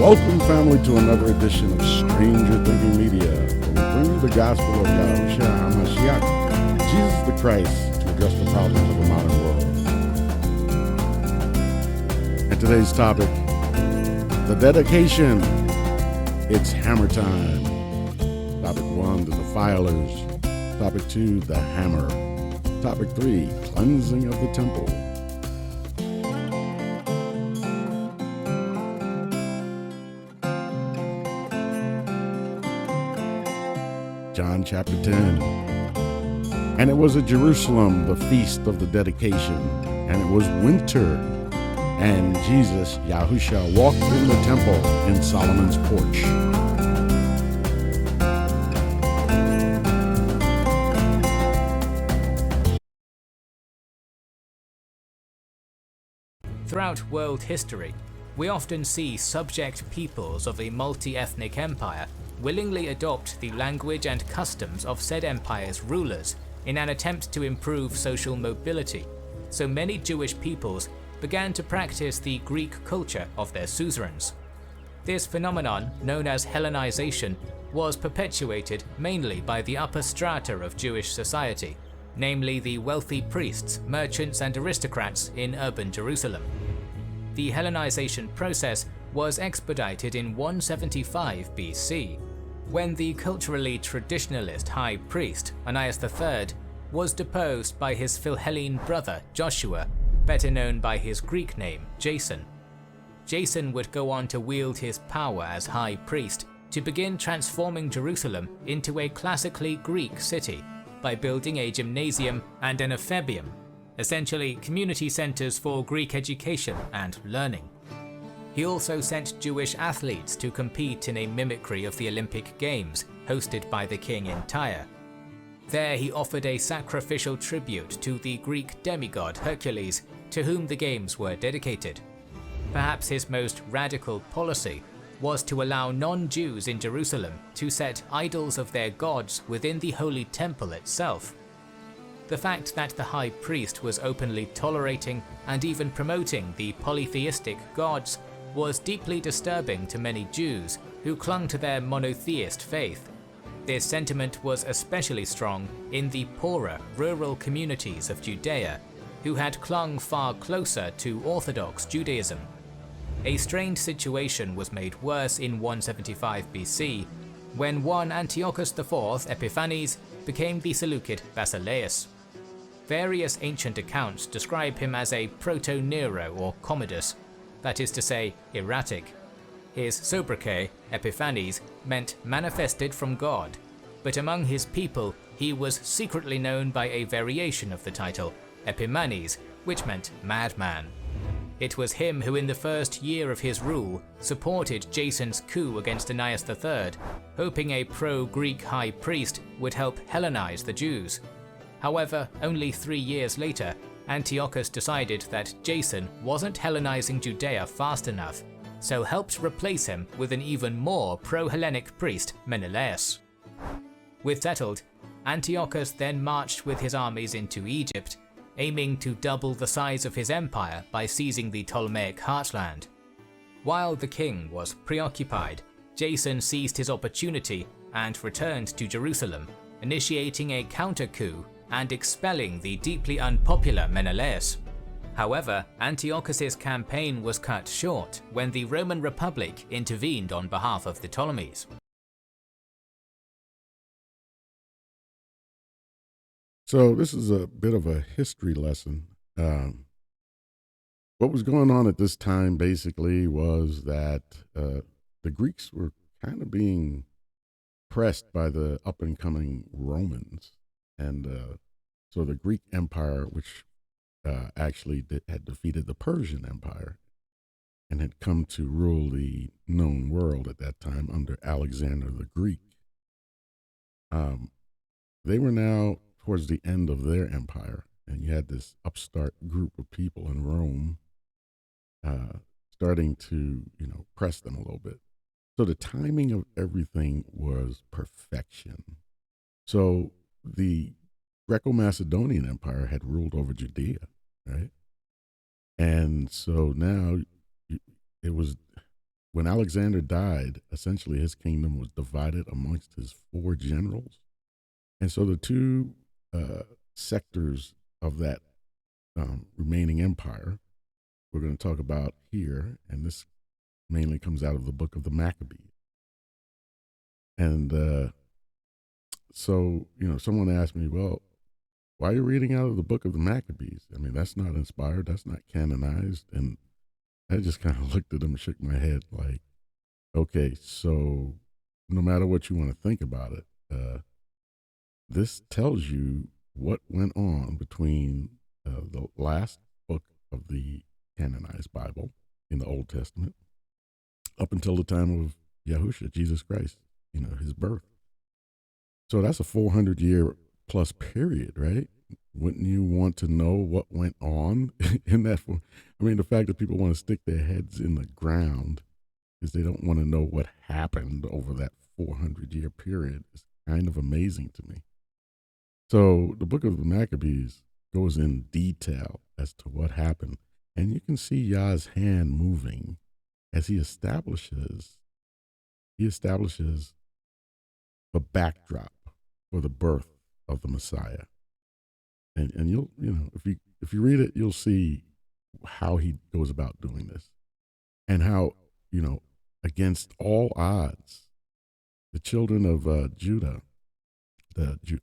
Welcome, family, to another edition of Stranger Thinking Media, where we bring you the gospel of Yahushua HaMashiach, Jesus the Christ, to address the problems of the modern world. And today's topic, the dedication. It's hammer time. Topic 1, the defilers. Topic 2, the hammer. Topic 3, cleansing of the temple. John chapter 10. And it was at Jerusalem, the feast of the dedication, and it was winter, and Jesus, Yahushua, walked in the temple in Solomon's porch. Throughout world history, we often see subject peoples of a multi-ethnic empire willingly adopt the language and customs of said empire's rulers in an attempt to improve social mobility, so many Jewish peoples began to practice the Greek culture of their suzerains. This phenomenon, known as Hellenization, was perpetuated mainly by the upper strata of Jewish society, namely the wealthy priests, merchants and aristocrats in urban Jerusalem. The Hellenization process was expedited in 175 BC, when the culturally traditionalist high priest, Antiochus III, was deposed by his Philhellene brother Joshua, better known by his Greek name Jason. Jason would go on to wield his power as high priest to begin transforming Jerusalem into a classically Greek city by building a gymnasium and an ephebium, essentially community centers for Greek education and learning. He also sent Jewish athletes to compete in a mimicry of the Olympic Games hosted by the king in Tyre. There he offered a sacrificial tribute to the Greek demigod Hercules, to whom the games were dedicated. Perhaps his most radical policy was to allow non-Jews in Jerusalem to set idols of their gods within the holy temple itself. The fact that the high priest was openly tolerating and even promoting the polytheistic gods was deeply disturbing to many Jews who clung to their monotheist faith. This sentiment was especially strong in the poorer, rural communities of Judea, who had clung far closer to Orthodox Judaism. A strained situation was made worse in 175 BC, when one Antiochus IV Epiphanes became the Seleucid Basileus. Various ancient accounts describe him as a proto-Nero or Commodus, that is to say, erratic. His sobriquet, Epiphanes, meant manifested from God, but among his people he was secretly known by a variation of the title, Epimanes, which meant madman. It was him who in the first year of his rule supported Jason's coup against Antiochus III, hoping a pro-Greek high priest would help Hellenize the Jews. However, only 3 years later, Antiochus decided that Jason wasn't Hellenizing Judea fast enough, so helped replace him with an even more pro-Hellenic priest, Menelaus. With settled, Antiochus then marched with his armies into Egypt, aiming to double the size of his empire by seizing the Ptolemaic heartland. While the king was preoccupied, Jason seized his opportunity and returned to Jerusalem, initiating a counter-coup and expelling the deeply unpopular Menelaus. However, Antiochus's campaign was cut short when the Roman Republic intervened on behalf of the Ptolemies. So this is a bit of a history lesson. What was going on at this time basically was that the Greeks were kind of being pressed by the up-and-coming Romans. And so the Greek Empire, which actually had defeated the Persian Empire and had come to rule the known world at that time under Alexander the Greek, they were now towards the end of their empire. And you had this upstart group of people in Rome starting to, press them a little bit. So the timing of everything was perfection. So the Greco-Macedonian Empire had ruled over Judea, right? And so now it was when Alexander died, essentially his kingdom was divided amongst his four generals. And so the two sectors of that remaining empire we're going to talk about here, and this mainly comes out of the book of the Maccabees. And so, someone asked me, well, why are you reading out of the book of the Maccabees? I mean, that's not inspired, that's not canonized. And I just kind of looked at them and shook my head like, okay, so no matter what you want to think about it, this tells you what went on between the last book of the canonized Bible in the Old Testament up until the time of Yahushua, Jesus Christ, his birth. So that's a 400-year plus period, right? Wouldn't you want to know what went on in that? I mean, the fact that people want to stick their heads in the ground is they don't want to know what happened over that 400-year period is kind of amazing to me. So the book of the Maccabees goes in detail as to what happened. And you can see Yah's hand moving as he establishes the backdrop for the birth of the Messiah. And you'll, if you read it, you'll see how he goes about doing this and how, against all odds, the children of Judah,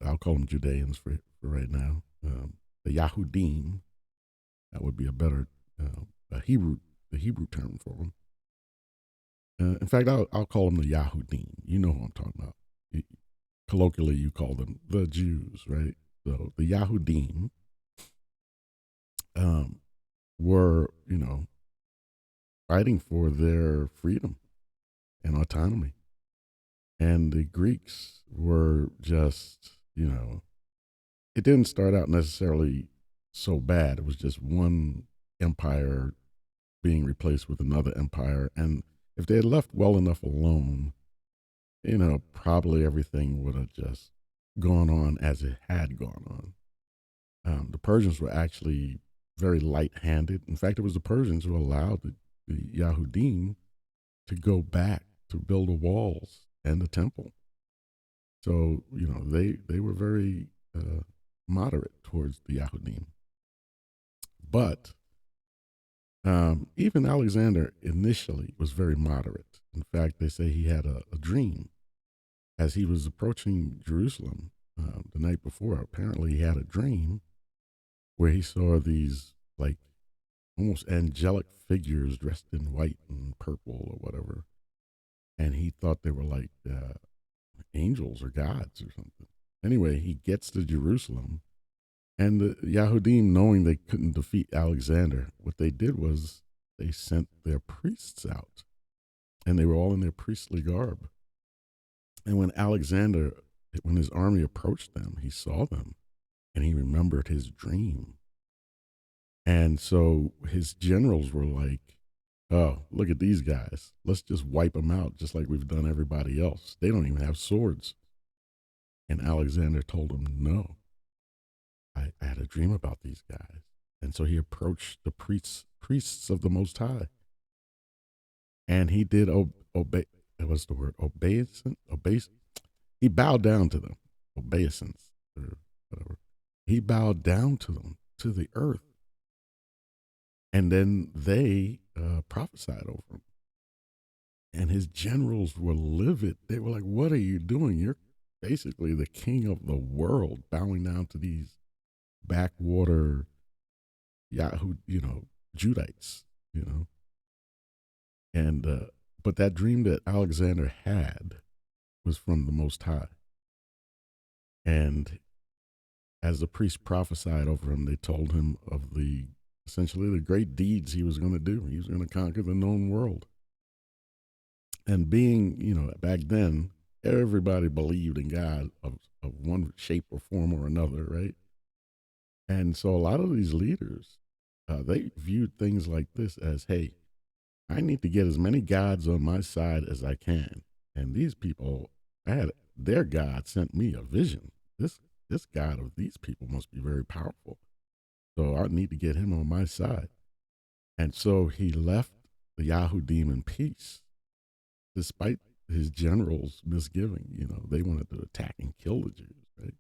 I'll call them Judeans for right now, the Yahudim, that would be a better the Hebrew term for them. In fact, I'll call them the Yahudim. You know who I'm talking about. Colloquially, you call them the Jews, right? So the Yahudim were, fighting for their freedom and autonomy. And the Greeks were just, it didn't start out necessarily so bad. It was just one empire being replaced with another empire. And if they had left well enough alone, probably everything would have just gone on as it had gone on. The Persians were actually very light-handed. In fact, it was the Persians who allowed the Yahudim to go back to build the walls and the temple. So, they were very moderate towards the Yahudim. But even Alexander initially was very moderate. In fact, they say he had a dream as he was approaching Jerusalem the night before. Apparently, he had a dream where he saw these like almost angelic figures dressed in white and purple or whatever, and he thought they were like angels or gods or something. Anyway, he gets to Jerusalem, and the Yahudim, knowing they couldn't defeat Alexander, what they did was they sent their priests out, and they were all in their priestly garb. And when his army approached them, he saw them, and he remembered his dream. And so his generals were like, oh, look at these guys. Let's just wipe them out just like we've done everybody else. They don't even have swords. And Alexander told them, no, I had a dream about these guys. And so he approached the priests of the Most High. And he did obey. What's the word? Obeisance? He bowed down to them. Obeisance or whatever. He bowed down to them, to the earth. And then they prophesied over him. And his generals were livid. They were like, what are you doing? You're basically the king of the world, bowing down to these backwater Judites, And but that dream that Alexander had was from the Most High. And as the priest prophesied over him, they told him of essentially the great deeds he was going to do. He was going to conquer the known world. And being, back then, everybody believed in God of one shape or form or another, right? And so a lot of these leaders, they viewed things like this as, hey, I need to get as many gods on my side as I can. And these people, their God sent me a vision. This God of these people must be very powerful. So I need to get him on my side. And so he left the Yahudim in peace. despite his generals' misgiving. They wanted to attack and kill the Jews, right?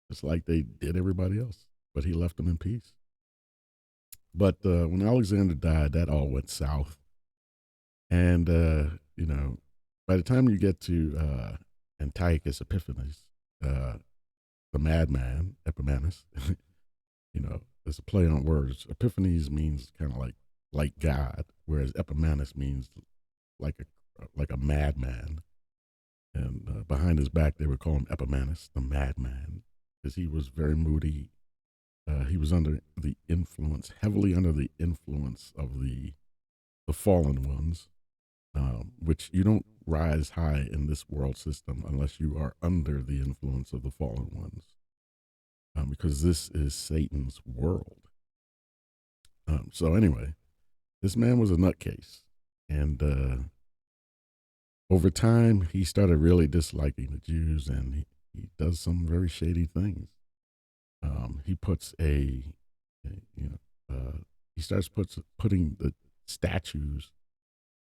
Just like they did everybody else. But he left them in peace. But when Alexander died, that all went south. And, by the time you get to Antiochus Epiphanes, the madman, Epimanes, it's a play on words. Epiphanes means kind of like God, whereas Epimanes means like a madman. And behind his back, they would call him Epimanes, the madman, because he was very moody. He was heavily under the influence of the fallen ones, which you don't rise high in this world system unless you are under the influence of the fallen ones, because this is Satan's world. So anyway, this man was a nutcase, and over time he started really disliking the Jews, and he does some very shady things. He puts he starts putting the statues.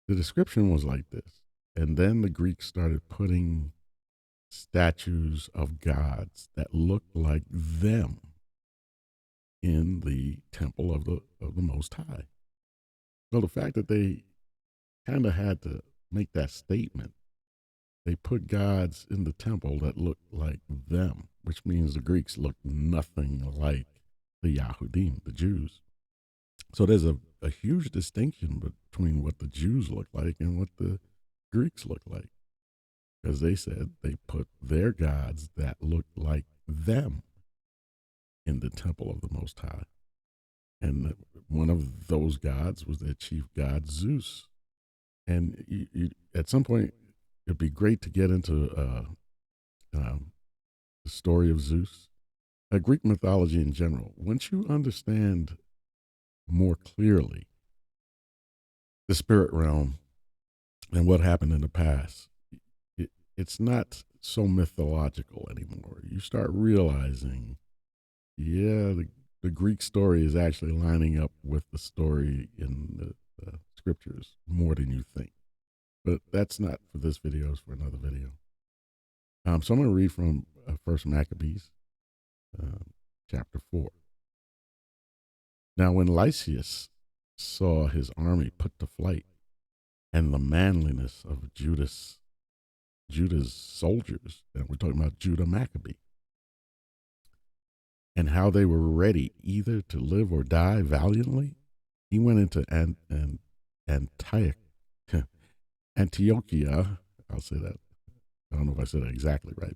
The description was like this. And then the Greeks started putting statues of gods that looked like them in the temple of the Most High. So the fact that they kind of had to make that statement, they put gods in the temple that looked like them, which means the Greeks looked nothing like the Yahudim, the Jews. So there's a huge distinction between what the Jews look like and what the Greeks look like, because they said they put their gods that looked like them in the temple of the Most High. And one of those gods was their chief god, Zeus. And at some point, it'd be great to get into the story of Zeus, Greek mythology in general. Once you understand more clearly the spirit realm and what happened in the past, it's not so mythological anymore. You start realizing, the Greek story is actually lining up with the story in the scriptures more than you think. But that's not for this video, it's for another video. So I'm going to read from 1 Maccabees, chapter 4. Now when Lysias saw his army put to flight, and the manliness of Judah's soldiers, and we're talking about Judah Maccabee, and how they were ready either to live or die valiantly, he went into Antiochia, I'll say that, I don't know if I said that exactly right,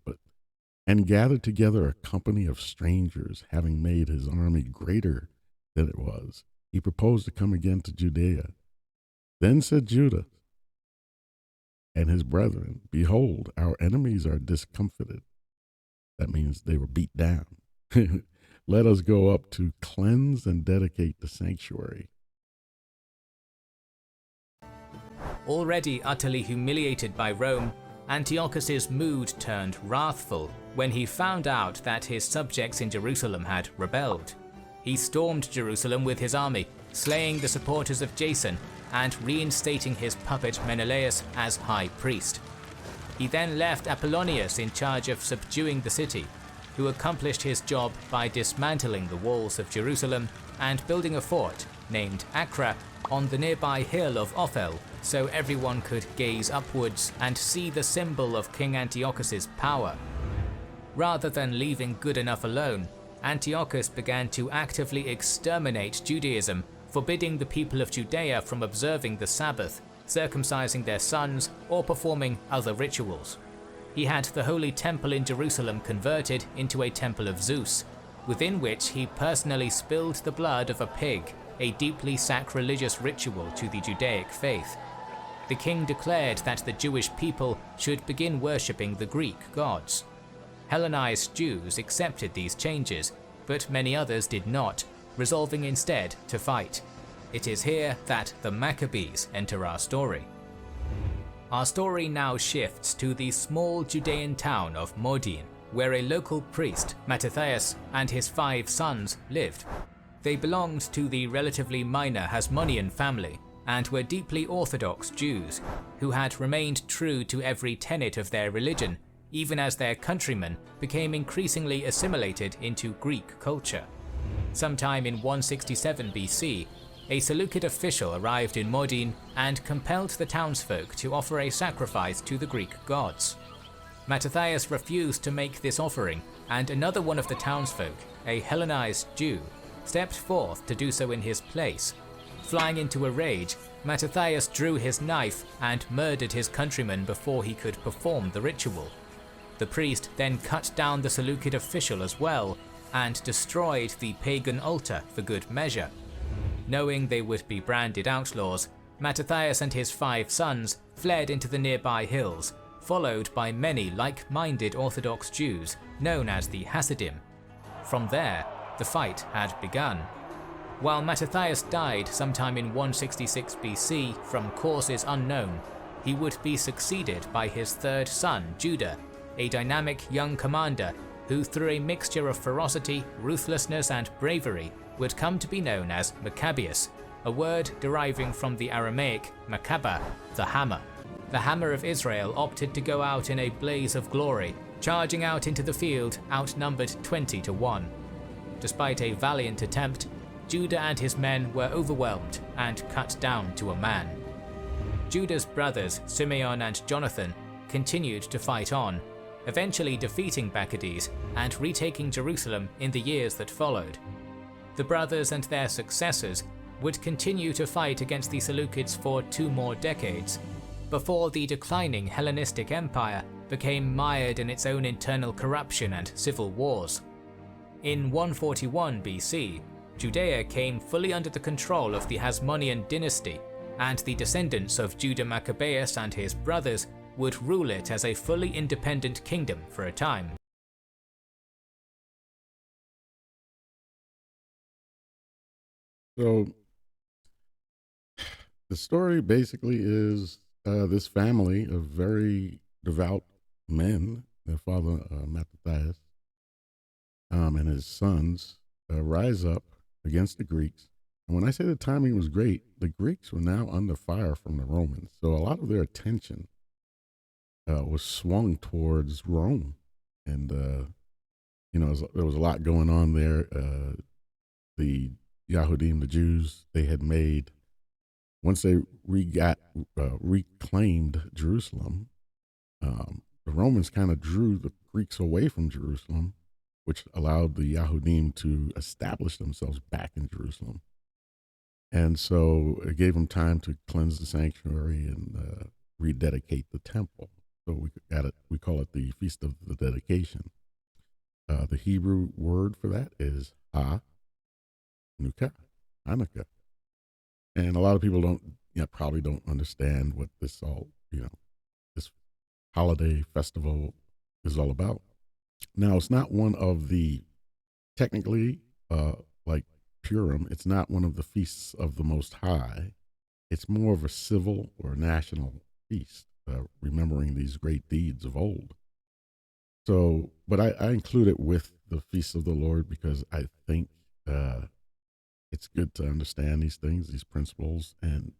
and gathered together a company of strangers, having made his army greater than it was. He proposed to come again to Judea. Then said Judah and his brethren, behold, our enemies are discomfited. That means they were beat down. Let us go up to cleanse and dedicate the sanctuary. Already utterly humiliated by Rome, Antiochus's mood turned wrathful when he found out that his subjects in Jerusalem had rebelled. He stormed Jerusalem with his army, slaying the supporters of Jason and reinstating his puppet Menelaus as high priest. He then left Apollonius in charge of subduing the city, who accomplished his job by dismantling the walls of Jerusalem and building a fort named Acra on the nearby hill of Ophel, so everyone could gaze upwards and see the symbol of King Antiochus's power. Rather than leaving good enough alone, Antiochus began to actively exterminate Judaism, forbidding the people of Judea from observing the Sabbath, circumcising their sons, or performing other rituals. He had the holy temple in Jerusalem converted into a temple of Zeus, within which he personally spilled the blood of a pig, a deeply sacrilegious ritual to the Judaic faith. The king declared that the Jewish people should begin worshipping the Greek gods. Hellenized Jews accepted these changes, but many others did not, resolving instead to fight. It is here that the Maccabees enter our story. Our story now shifts to the small Judean town of Modin, where a local priest, Mattathias, and his 5 sons lived. They belonged to the relatively minor Hasmonean family, and were deeply Orthodox Jews who had remained true to every tenet of their religion, even as their countrymen became increasingly assimilated into Greek culture. Sometime in 167 BC, a Seleucid official arrived in Modin and compelled the townsfolk to offer a sacrifice to the Greek gods. Mattathias refused to make this offering, and another one of the townsfolk, a Hellenized Jew, stepped forth to do so in his place. Flying into a rage, Mattathias drew his knife and murdered his countryman before he could perform the ritual. The priest then cut down the Seleucid official as well, and destroyed the pagan altar for good measure. Knowing they would be branded outlaws, Mattathias and his 5 sons fled into the nearby hills, followed by many like-minded Orthodox Jews known as the Hasidim. From there, the fight had begun. While Mattathias died sometime in 166 BC from causes unknown, he would be succeeded by his 3rd son, Judah, a dynamic young commander who, through a mixture of ferocity, ruthlessness, and bravery, would come to be known as Maccabeus, a word deriving from the Aramaic Maccaba, the hammer. The hammer of Israel opted to go out in a blaze of glory, charging out into the field outnumbered 20 to 1. Despite a valiant attempt, Judah and his men were overwhelmed and cut down to a man. Judah's brothers Simeon and Jonathan continued to fight on, eventually defeating Maccabees and retaking Jerusalem in the years that followed. The brothers and their successors would continue to fight against the Seleucids for 2 more decades, before the declining Hellenistic Empire became mired in its own internal corruption and civil wars. In 141 BC, Judea came fully under the control of the Hasmonean dynasty, and the descendants of Judas Maccabeus and his brothers would rule it as a fully independent kingdom for a time. So the story basically is this family of very devout men, their father Mattathias and his sons, rise up against the Greeks. And when I say the timing was great, the Greeks were now under fire from the Romans. So a lot of their attention was swung towards Rome. And, there was a lot going on there. The Yahudim, the Jews, they had made, once they reclaimed Jerusalem, the Romans kind of drew the Greeks away from Jerusalem, which allowed the Yahudim to establish themselves back in Jerusalem. And so it gave them time to cleanse the sanctuary and rededicate the temple. So we call it the Feast of the Dedication. The Hebrew word for that is Ḥanukka, Hanukkah. And a lot of people probably don't understand what this holiday festival is all about. Now, it's not one of the, technically, like Purim, it's not one of the feasts of the Most High. It's more of a civil or national feast, remembering these great deeds of old. So, but I include it with the feasts of the Lord because I think it's good to understand these things, these principles, and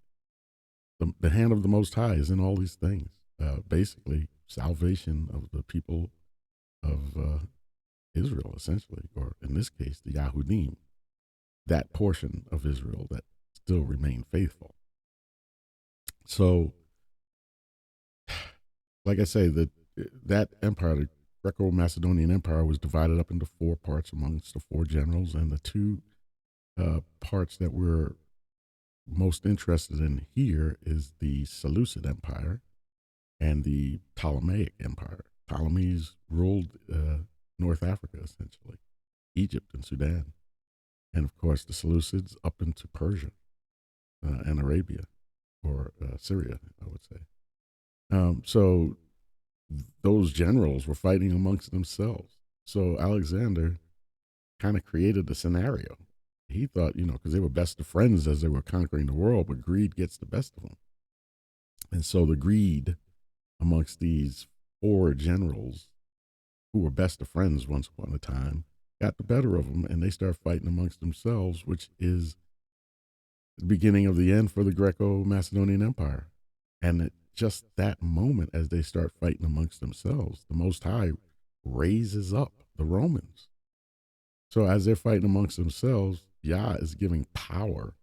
the hand of the Most High is in all these things. Basically, salvation of the people of Israel, essentially, or in this case, the Yahudim, that portion of Israel that still remain faithful. So, like I say, that empire, the Greco-Macedonian Empire, was divided up into 4 parts amongst the 4 generals, and the 2 parts that we're most interested in here is the Seleucid Empire and the Ptolemaic Empire. Ptolemies ruled North Africa, essentially, Egypt and Sudan. And of course, the Seleucids up into Persia and Arabia, or Syria, I would say. So those generals were fighting amongst themselves. So Alexander kind of created a scenario. He thought, because they were best of friends as they were conquering the world, but greed gets the best of them. And so the greed amongst these 4 generals who were best of friends once upon a time got the better of them, and they start fighting amongst themselves, which is the beginning of the end for the Greco-Macedonian Empire. And at just that moment, as they start fighting amongst themselves, the Most High raises up the Romans. So as they're fighting amongst themselves, Yah is giving power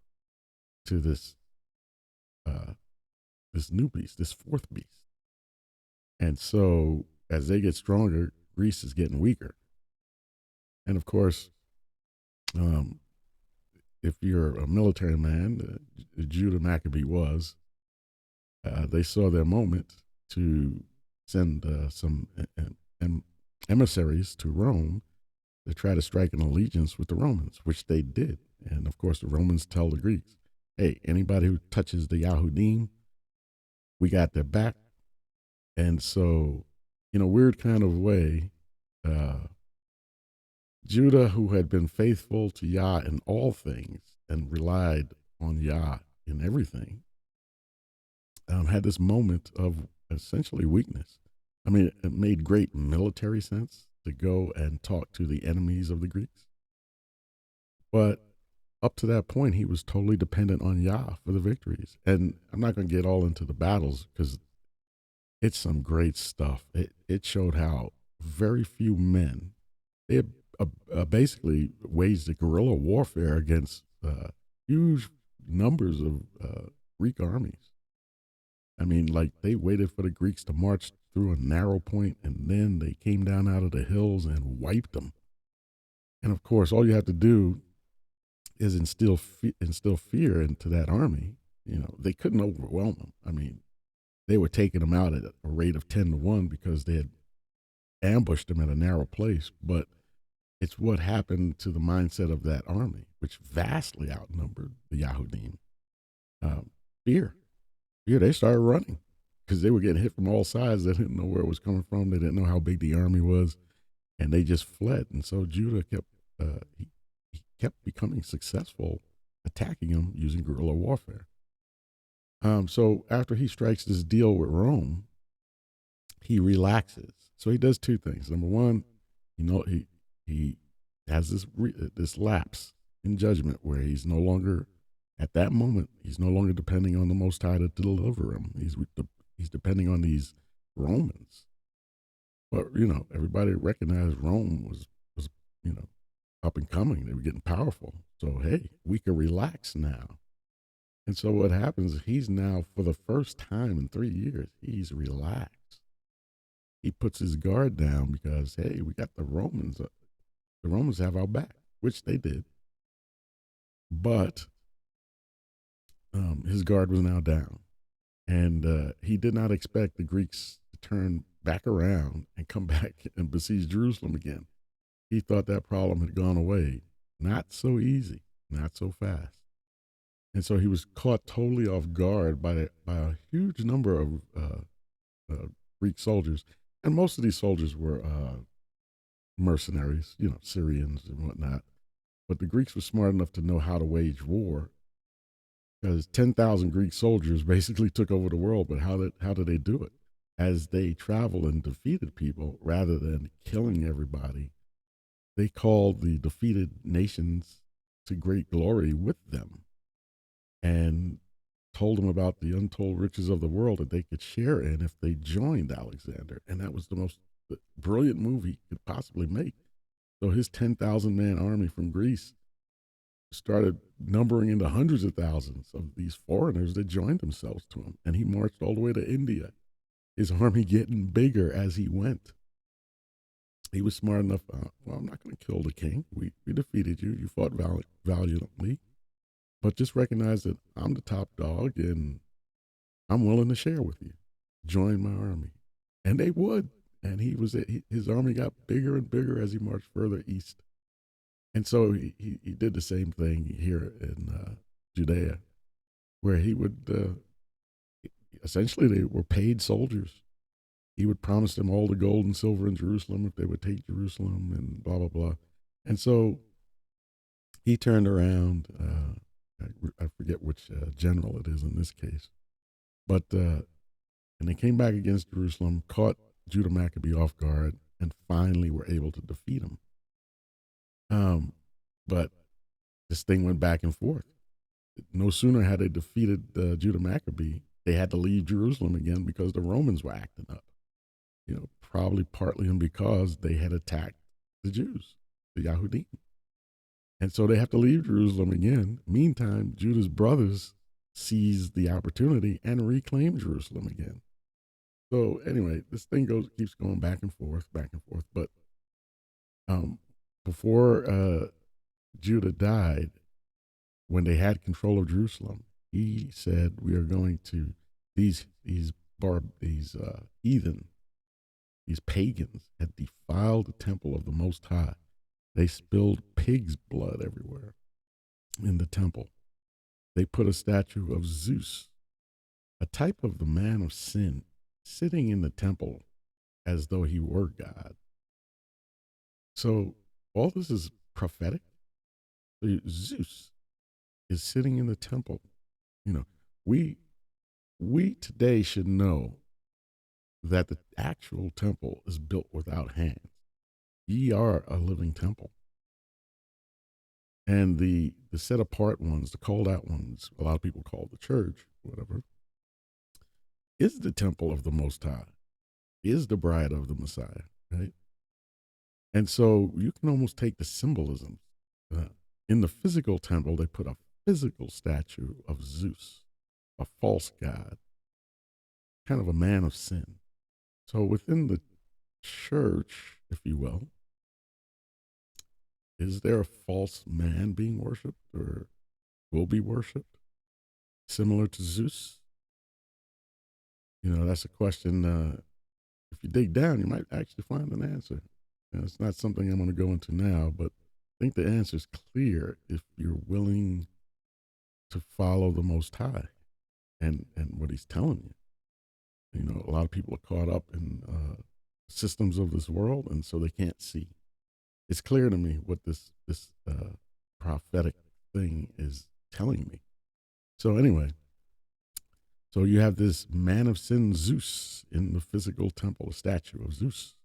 to uh, this new beast, this fourth beast. And so as they get stronger, Greece is getting weaker. And of course, um, if you're a military man, Judah Maccabee was, they saw their moment to send some emissaries to Rome to try to strike an allegiance with the Romans, which they did. And of course, the Romans tell the Greeks, hey, anybody who touches the Yahudim, we got their back. And so, in a weird kind of way, Judah, who had been faithful to Yah in all things and relied on Yah in everything, had this moment of essentially weakness. I mean, it made great military sense to go and talk to the enemies of the Greeks. But up to that point, he was totally dependent on Yah for the victories. And I'm not going to get all into the battles because it's some great stuff. It showed how very few men, they had, basically waged a guerrilla warfare against huge numbers of Greek armies. I mean, like they waited for the Greeks to march through a narrow point, and then they came down out of the hills and wiped them. And of course, all you have to do is instill fear into that army. You know, they couldn't overwhelm them. I mean, they were taking them out at a rate of 10-1 because they had ambushed them at a narrow place. But it's what happened to the mindset of that army, which vastly outnumbered the Yahudim. Fear. Yeah, they started running because they were getting hit from all sides. They didn't know where it was coming from. They didn't know how big the army was, and they just fled. And so Judah kept he kept becoming successful, attacking them using guerrilla warfare. So after he strikes this deal with Rome, he relaxes. So he does two things. Number one, he has this lapse in judgment where he's no longer at that moment, he's no longer depending on the Most High to deliver him. He's depending on these Romans. But everybody recognized Rome was up and coming. They were getting powerful. So hey, we can relax now. And so what happens is he's now, for the first time in 3 years, he's relaxed. He puts his guard down because hey, we got the Romans. The Romans have our back, which they did. But his guard was now down, and he did not expect the Greeks to turn back around and come back and besiege Jerusalem again. He thought that problem had gone away. Not so easy, not so fast. And so he was caught totally off guard by a huge number of Greek soldiers, and most of these soldiers were mercenaries, Syrians and whatnot. But the Greeks were smart enough to know how to wage war, because 10,000 Greek soldiers basically took over the world. But how did they do it? As they traveled and defeated people, rather than killing everybody, they called the defeated nations to great glory with them, and told them about the untold riches of the world that they could share in if they joined Alexander. And that was the most brilliant move he could possibly make. So his 10,000 man army from Greece started numbering into hundreds of thousands of these foreigners that joined themselves to him. And he marched all the way to India, his army getting bigger as he went. He was smart enough, well, I'm not going to kill the king. We defeated you. You fought valiantly. But just recognize that I'm the top dog and I'm willing to share with you. Join my army. And they would. And his army got bigger and bigger as he marched further east. And so he did the same thing here in Judea, where he would, essentially, they were paid soldiers. He would promise them all the gold and silver in Jerusalem if they would take Jerusalem and blah, blah, blah. And so he turned around, I forget which general it is in this case, but, and they came back against Jerusalem, caught Judah Maccabee off guard, and finally were able to defeat him. But this thing went back and forth. no sooner had they defeated Judah Maccabee, they had to leave Jerusalem again because the Romans were acting up. Probably partly and because they had attacked the Jews, the Yahudim. And so they have to leave Jerusalem again. Meantime, Judah's brothers seize the opportunity and reclaim Jerusalem again. So anyway, this thing keeps going back and forth. But before Judah died, when they had control of Jerusalem, he said, "We are going to these heathen, these pagans had defiled the temple of the Most High. They spilled pig's blood everywhere in the temple. They put a statue of Zeus, a type of the man of sin, sitting in the temple as though he were God." So all this is prophetic. Zeus is sitting in the temple. We today should know that the actual temple is built without hands. Ye are a living temple. And the set apart ones, the called out ones, a lot of people call the church, whatever, is the temple of the Most High, is the bride of the Messiah, right? And so you can almost take the symbolism. In the physical temple, they put a physical statue of Zeus, a false god, kind of a man of sin. So within the church, if you will, is there a false man being worshipped or will be worshipped, similar to Zeus? That's a question. If you dig down, you might actually find an answer. It's not something I'm going to go into now, but I think the answer is clear if you're willing to follow the Most High and what he's telling you. A lot of people are caught up in systems of this world, and so they can't see. It's clear to me what this prophetic thing is telling me. So anyway, so you have this man of sin, Zeus, in the physical temple, a statue of Zeus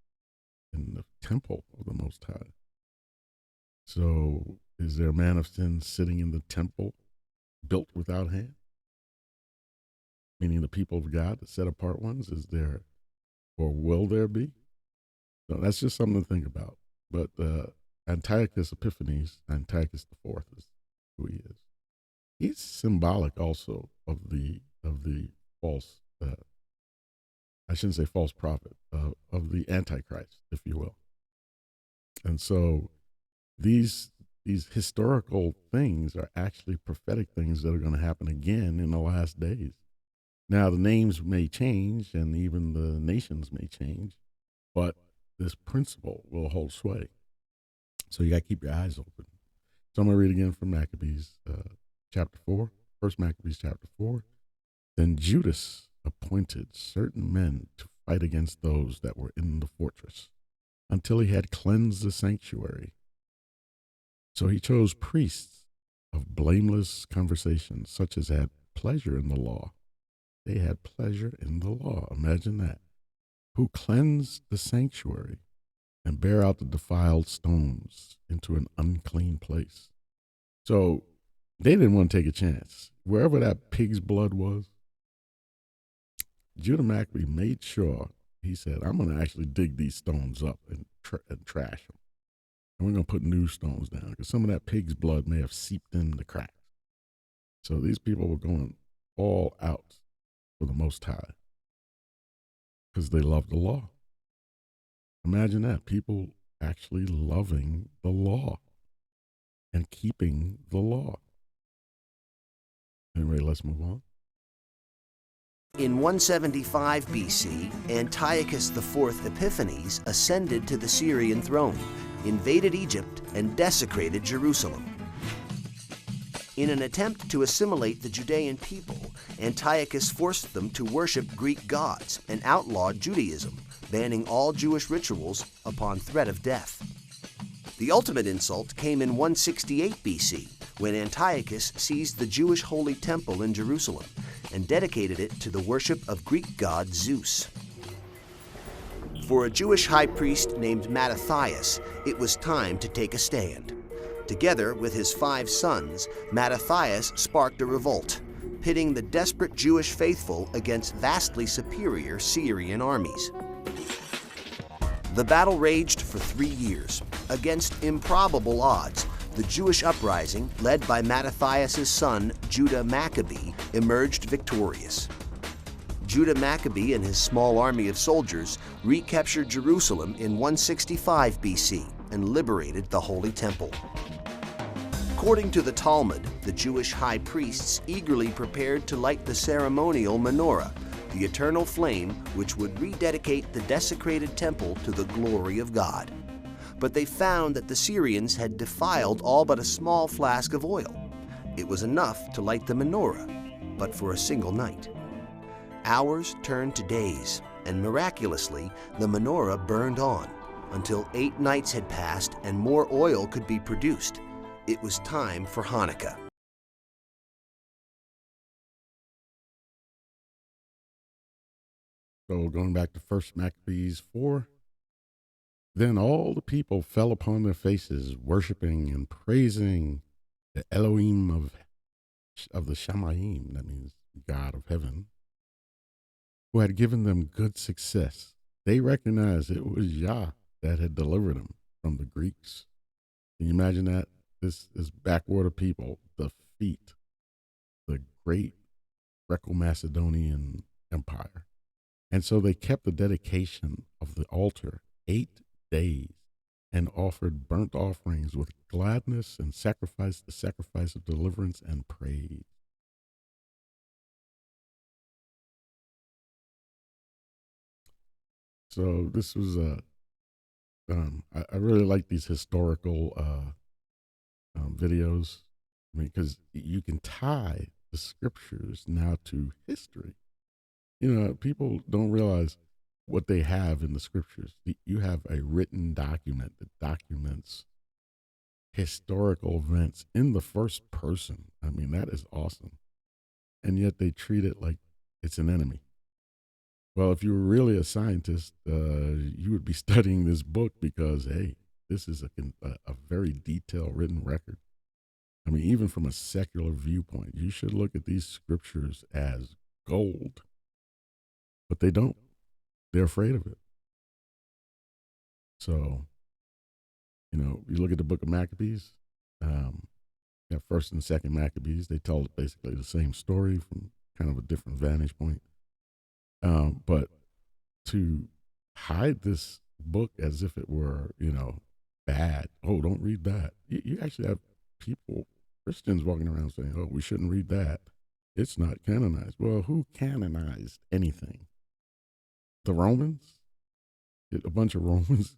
in the temple of the Most High. So is there a man of sin sitting in the temple built without hands? Meaning the people of God, the set apart ones, is there or will there be? So that's just something to think about. But Antiochus Epiphanes, Antiochus IV is who he is. He's symbolic also of the false, I shouldn't say false prophet, of the Antichrist, if you will. And so these historical things are actually prophetic things that are going to happen again in the last days. Now, the names may change and even the nations may change, but this principle will hold sway. So you got to keep your eyes open. So I'm going to read again from Maccabees chapter 4, 1 Maccabees chapter 4. Then Judas appointed certain men to fight against those that were in the fortress until he had cleansed the sanctuary. So he chose priests of blameless conversation, such as had pleasure in the law. They had pleasure in the law. Imagine that. Who cleansed the sanctuary and bear out the defiled stones into an unclean place. So they didn't want to take a chance. Wherever that pig's blood was, Judah Maccabee made sure, he said, I'm going to actually dig these stones up and trash them. And we're going to put new stones down because some of that pig's blood may have seeped in the cracks. So these people were going all out for the Most High because they loved the law. Imagine that, people actually loving the law and keeping the law. Anyway, let's move on. In 175 BC, Antiochus IV Epiphanes ascended to the Syrian throne, invaded Egypt, and desecrated Jerusalem. In an attempt to assimilate the Judean people, Antiochus forced them to worship Greek gods and outlawed Judaism, banning all Jewish rituals upon threat of death. The ultimate insult came in 168 BC, when Antiochus seized the Jewish Holy Temple in Jerusalem and dedicated it to the worship of Greek god Zeus. For a Jewish high priest named Mattathias, it was time to take a stand. Together with his 5 sons, Mattathias sparked a revolt, pitting the desperate Jewish faithful against vastly superior Syrian armies. The battle raged for 3 years. Against improbable odds, the Jewish uprising, led by Mattathias' son, Judas Maccabee, emerged victorious. Judas Maccabee and his small army of soldiers recaptured Jerusalem in 165 BC and liberated the Holy Temple. According to the Talmud, the Jewish high priests eagerly prepared to light the ceremonial menorah, the eternal flame which would rededicate the desecrated temple to the glory of God. But they found that the Syrians had defiled all but a small flask of oil. It was enough to light the menorah, but for a single night. Hours turned to days, and miraculously, the menorah burned on until 8 nights had passed and more oil could be produced. It was time for Hanukkah. So going back to 1 Maccabees 4, then all the people fell upon their faces, worshiping and praising the Elohim of the Shamaim, that means God of heaven, who had given them good success. They recognized it was Yah that had delivered them from the Greeks. Can you imagine that? This backwater people defeat the great Greco-Macedonian Empire. And so they kept the dedication of the altar 8 days and offered burnt offerings with gladness and sacrificed the sacrifice of deliverance and praise. So this was I really like these historical videos, because you can tie the scriptures now to history. You know, people don't realize what they have in the scriptures. You have a written document that documents historical events in the first person. I mean, that is awesome. And yet they treat it like it's an enemy. Well, if you were really a scientist, you would be studying this book because, hey, this is a very detailed written record. I mean, even from a secular viewpoint, you should look at these scriptures as gold. But they don't. They're afraid of it. So, you know, you look at the book of Maccabees, you have 1st and 2nd Maccabees. They tell basically the same story from kind of a different vantage point. But to hide this book as if it were, you know, bad. Oh, don't read that. You actually have people, Christians, walking around saying, oh, we shouldn't read that. It's not canonized. Well, who canonized anything? The Romans? A bunch of Romans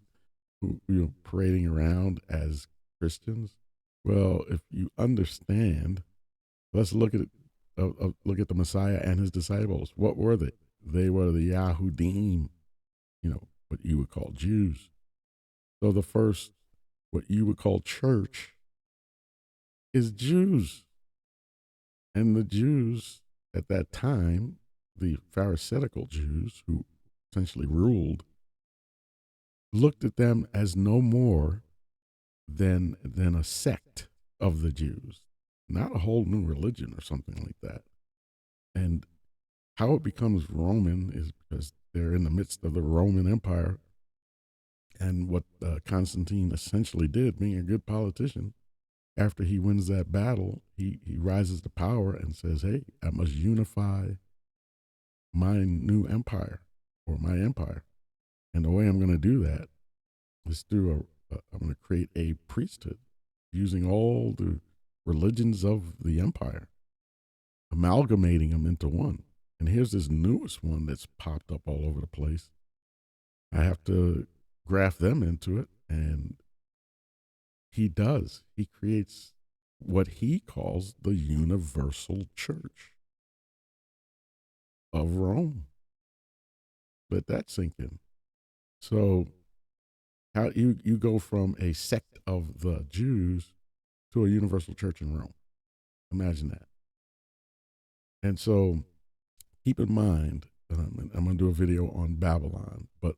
who, you know, parading around as Christians? Well, if you understand, let's look at it. Look at the Messiah and his disciples. What were they? They were the Yahudim, you know, what you would call Jews. So the first, what you would call church, is Jews. And the Jews at that time, the Pharisaical Jews who essentially ruled, looked at them as no more than a sect of the Jews, not a whole new religion or something like that. And how it becomes Roman is because they're in the midst of the Roman Empire. And what Constantine essentially did, being a good politician, after he wins that battle, he rises to power and says, hey, I must unify my new empire, or my empire. And the way I'm going to do that is through I'm going to create a priesthood using all the religions of the empire, amalgamating them into one. And here's this newest one that's popped up all over the place. I have to graft them into it. And he does. He creates what he calls the universal church of Rome. Let that sink in. So how you go from a sect of the Jews to a universal church in Rome. Imagine that. And so keep in mind, I'm going to do a video on Babylon, but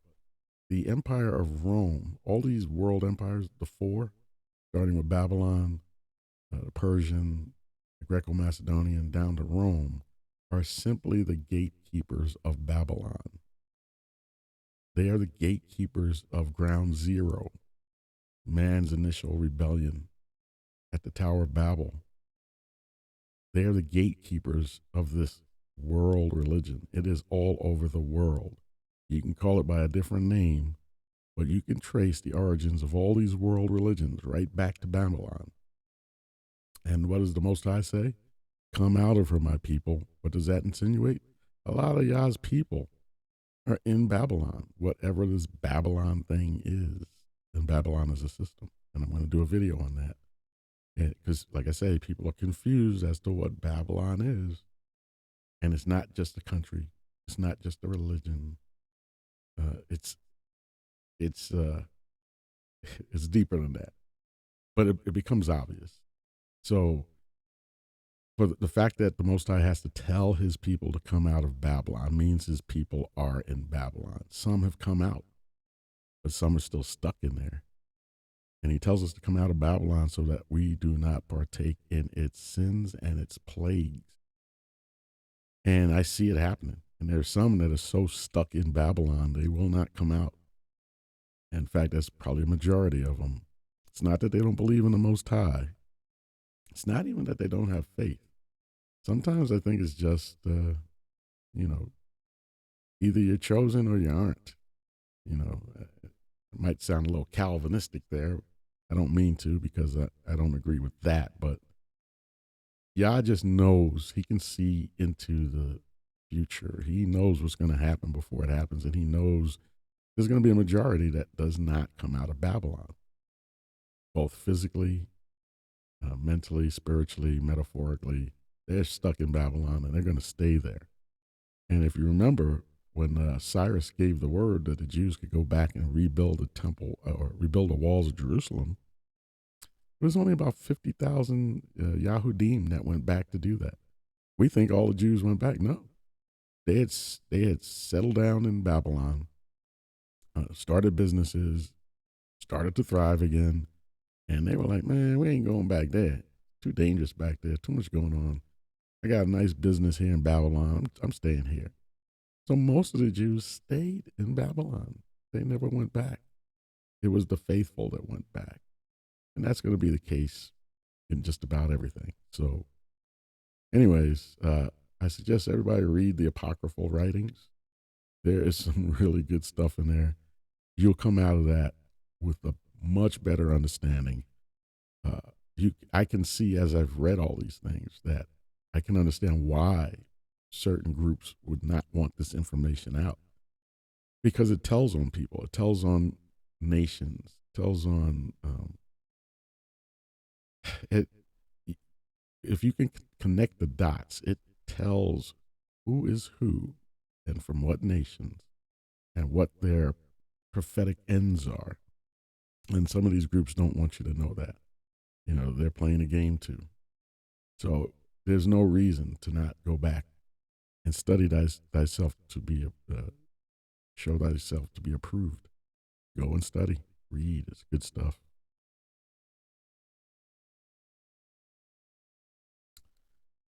the empire of Rome, all these world empires, the 4, starting with Babylon, the Persian, the Greco-Macedonian, down to Rome, are simply the gatekeepers of Babylon. They are the gatekeepers of ground zero, man's initial rebellion at the Tower of Babel. They are the gatekeepers of this world religion. It is all over the world. You can call it by a different name, but you can trace the origins of all these world religions right back to Babylon. And what does the Most High say? Come out of her, my people. What does that insinuate? A lot of Yah's people are in Babylon, whatever this Babylon thing is. And Babylon is a system. And I'm going to do a video on that. Because, like I say, people are confused as to what Babylon is. And it's not just a country. It's not just a religion. It's deeper than that. But it becomes obvious. So, for the fact that the Most High has to tell his people to come out of Babylon means his people are in Babylon. Some have come out, but some are still stuck in there. And he tells us to come out of Babylon so that we do not partake in its sins and its plagues. And I see it happening. And there's some that are so stuck in Babylon, they will not come out. In fact, that's probably a majority of them. It's not that they don't believe in the Most High. It's not even that they don't have faith. Sometimes I think it's just, either you're chosen or you aren't. It might sound a little Calvinistic there. I don't mean to, because I don't agree with that. But Yah just knows. He can see into the future. He knows what's going to happen before it happens. And he knows there's going to be a majority that does not come out of Babylon, both physically, mentally, spiritually, metaphorically. They're stuck in Babylon and they're going to stay there. And if you remember, when Cyrus gave the word that the Jews could go back and rebuild the temple or rebuild the walls of Jerusalem, it was only about 50,000 Yahudim that went back to do that. We think all the Jews went back. No, they had settled down in Babylon, started businesses, started to thrive again, and they were like, man, we ain't going back there. Too dangerous back there. Too much going on. I got a nice business here in Babylon. I'm staying here. So most of the Jews stayed in Babylon. They never went back. It was the faithful that went back. And that's going to be the case in just about everything. So anyways, I suggest everybody read the apocryphal writings. There is some really good stuff in there. You'll come out of that with a much better understanding. I can see, as I've read all these things, that I can understand why certain groups would not want this information out, because it tells on people, it tells on nations, it tells on it. If you can connect the dots, it tells who is who and from what nations and what their prophetic ends are. And some of these groups don't want you to know that. They're playing a game too. So there's no reason to not go back and study thyself to be, show thyself to be approved. Go and study, read, it's good stuff.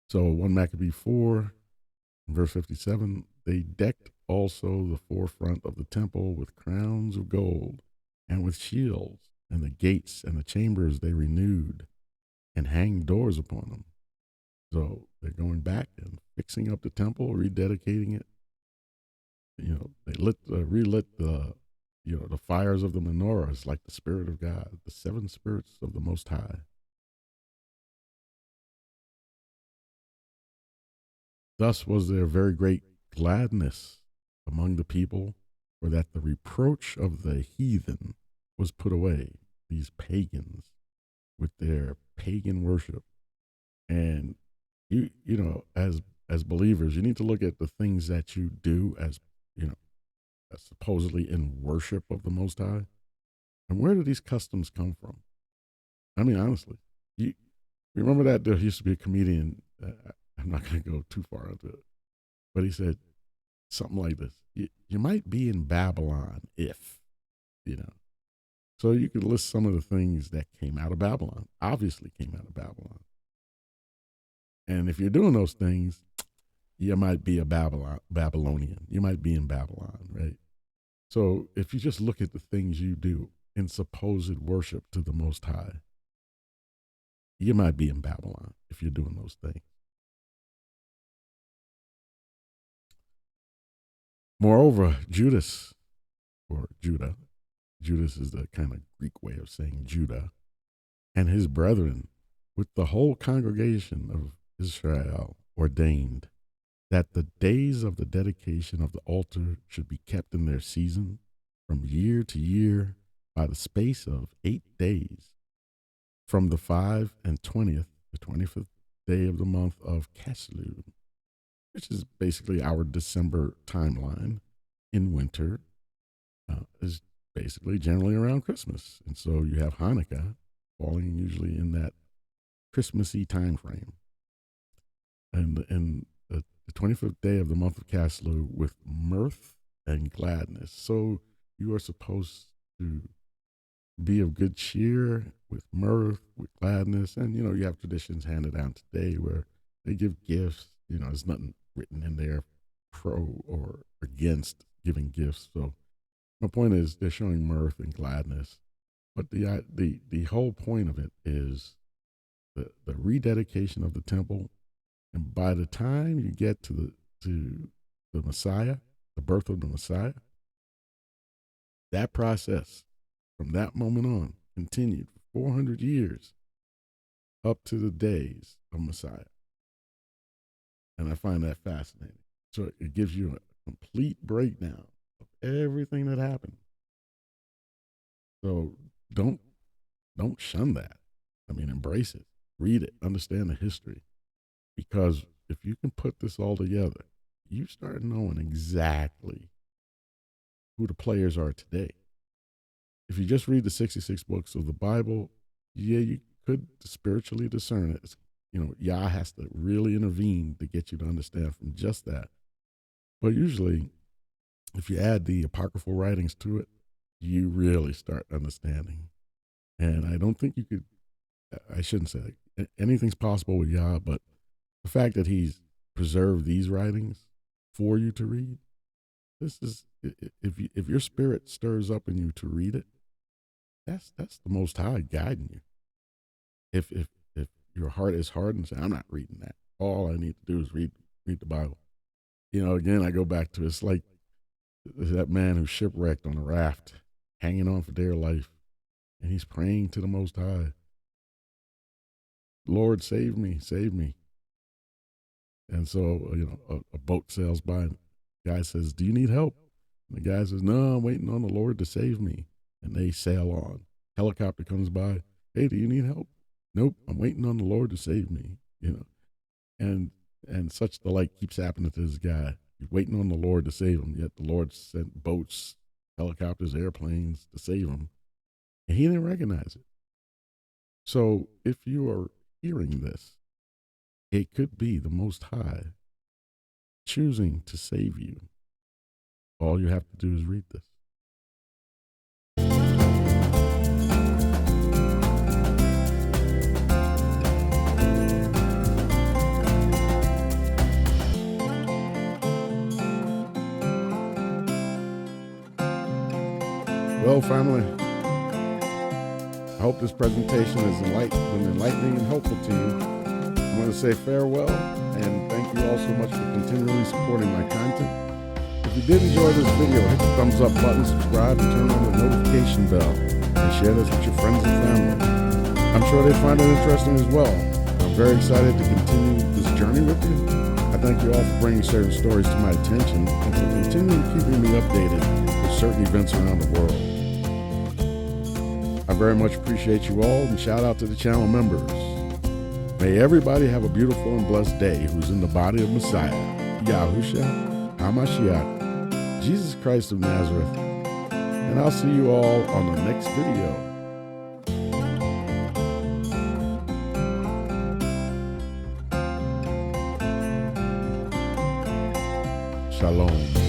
So 1 Maccabees 4, verse 57, they decked also the forefront of the temple with crowns of gold and with shields, and the gates and the chambers they renewed and hanged doors upon them. So they're going back and fixing up the temple, rededicating it. They relit the fires of the menorahs like the Spirit of God, the 7 spirits of the Most High. Thus was there very great gladness among the people, for that the reproach of the heathen was put away, these pagans with their pagan worship. And as believers, you need to look at the things that you do as supposedly in worship of the Most High. And where do these customs come from? I mean, honestly, you remember that there used to be a comedian, I'm not going to go too far into it, but he said something like this: you might be in Babylon if, So you could list some of the things that came out of Babylon, obviously came out of Babylon. And if you're doing those things, you might be a Babylonian. You might be in Babylon, right? So if you just look at the things you do in supposed worship to the Most High, you might be in Babylon if you're doing those things. Moreover, Judas, or Judah, Judas is the kind of Greek way of saying Judah, and his brethren, with the whole congregation of Israel, ordained that the days of the dedication of the altar should be kept in their season from year to year by the space of 8 days, from the 25th, the 25th day of the month of Kislev, which is basically our December timeline in winter, is basically generally around Christmas. And so you have Hanukkah falling usually in that Christmassy time frame. And the 25th day of the month of Kislev with mirth and gladness. So you are supposed to be of good cheer with mirth, with gladness. And, you know, you have traditions handed down today where they give gifts. You know, there's nothing written in there pro or against giving gifts. So my point is they're showing mirth and gladness. But the whole point of it is the rededication of the temple. And by the time you get to the Messiah, the birth of the Messiah, that process from that moment on continued for 400 years up to the days of Messiah. And I find that fascinating. So it gives you a complete breakdown of everything that happened. So don't shun that. I mean, embrace it, read it, understand the history. Because if you can put this all together, you start knowing exactly who the players are today. If you just read the 66 books of the Bible, yeah, you could spiritually discern it. You know, Yah has to really intervene to get you to understand from just that. But usually, if you add the apocryphal writings to it, you really start understanding. And I don't think you could, I shouldn't say anything's possible with Yah, but the fact that he's preserved these writings for you to read, this is, if your spirit stirs up in you to read it, that's the Most High guiding you. If your heart is hardened, say, I'm not reading that. All I need to do is read the Bible. You know, again, I go back to, it's like that man who's shipwrecked on a raft, hanging on for dear life, and he's praying to the Most High, Lord, save me, save me. And so, you know, a boat sails by, and the guy says, do you need help? And the guy says, no, I'm waiting on the Lord to save me. And they sail on. Helicopter comes by, hey, do you need help? Nope, I'm waiting on the Lord to save me, you know. And such the like keeps happening to this guy. He's waiting on the Lord to save him, yet the Lord sent boats, helicopters, airplanes to save him. And he didn't recognize it. So if you are hearing this, it could be the Most High choosing to save you. All you have to do is read this. Well, family, I hope this presentation has been enlightening and helpful to you. I want to say farewell and thank you all so much for continually supporting my content. If you did enjoy this video, hit the thumbs up button, subscribe, and turn on the notification bell, and share this with your friends and family. I'm sure they find it interesting as well. I'm very excited to continue this journey with you. I thank you all for bringing certain stories to my attention and for continuing keeping me updated with certain events around the world. I very much appreciate you all, and shout out to the channel members. May everybody have a beautiful and blessed day who's in the body of Messiah, Yahushua HaMashiach, Jesus Christ of Nazareth. And I'll see you all on the next video. Shalom.